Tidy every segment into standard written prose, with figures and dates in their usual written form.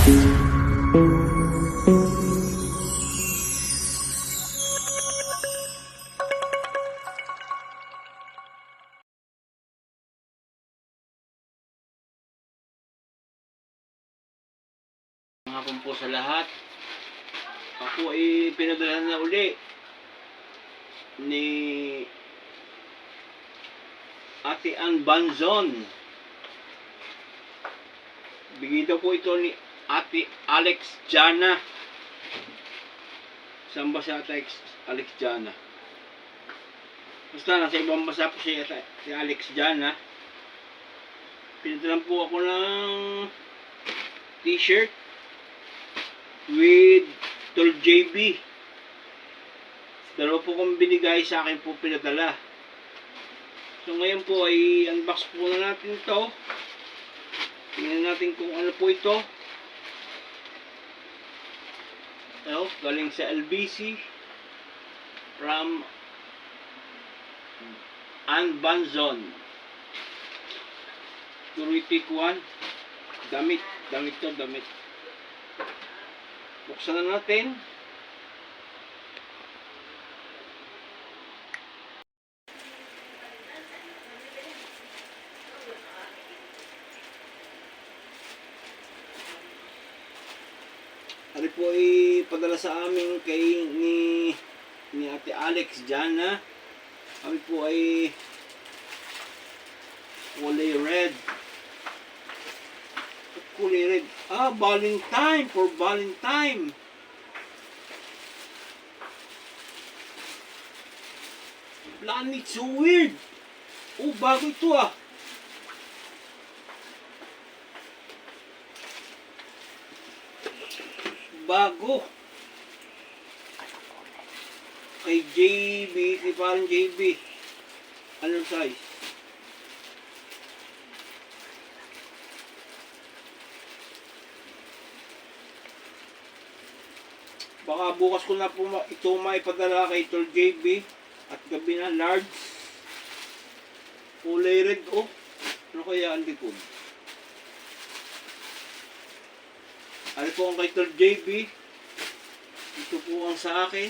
Hapon po sa lahat. Ako ay pinadala na uli ni Ate Ann Banzon. Bigay daw po ito ni Ate Alex Jana. Saan ba si Ate Alex Jana? Basta nasa ibang basa po si Alex Jana. Pinadalan po ako ng t-shirt with Tol JB. Dalawa po kong binigay, sa akin po pinadala. So ngayon po ay unbox po na natin ito. Tingnan natin kung ano po ito. Ito, galing sa LBC from Ann Banzon. Turitik 1. Damit to, damit. Buksan na natin. Ano po ay padala sa amin ni Ate Alex Jana. Kami po ay kulay red. Kulay red. Valentine, for Valentine. Planet so weird. Bago ito Bago. Kay JB, kay parang JB. Anong size? Baka bukas ko na po ito maipadala kay Tol JB at gabi na large. Kulay red Ano kaya ang likod? Ano po ang kay Tol JB? Ito po ang sa akin.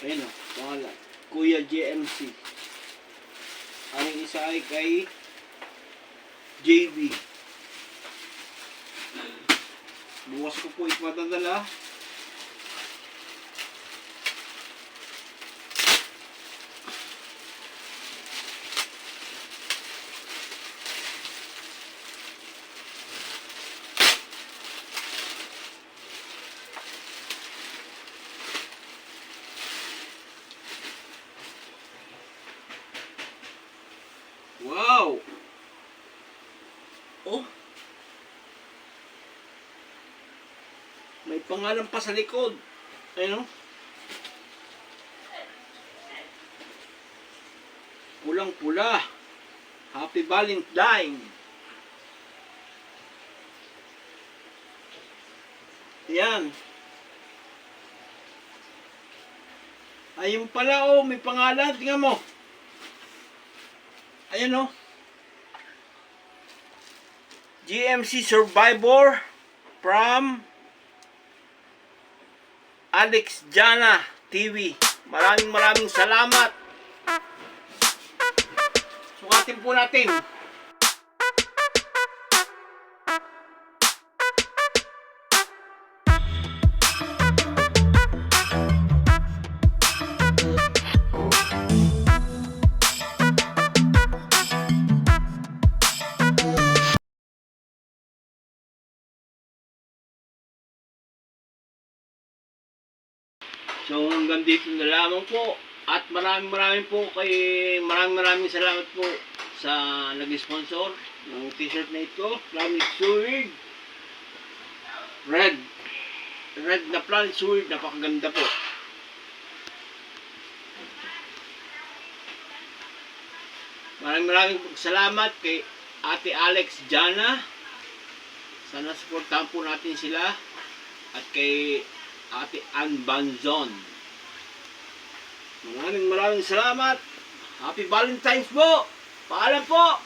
Ayan pangalan. Kuya JMC. Ang isa ay kay JB. Bukas ko po ipadadala. Wow! May pangalan pa sa likod. Ayun Pulang-pula. Happy Valentine. Yan. Ayun pala may pangalan. Tingnan mo. Ayan GMC Survivor from Alex Jana TV. Maraming salamat. Sukatin po natin. So hanggang dito na lamang po at maraming salamat po sa nag-sponsor ng t-shirt na ito. Planet Sword Red na Planet Sword, napakaganda po. Maraming salamat kay Ate Alex Jana. Sana supportahan po natin sila at kay Ate Ann Banzon. Maraming salamat. Happy Valentine's po! Paalam po!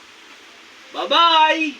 Bye-bye!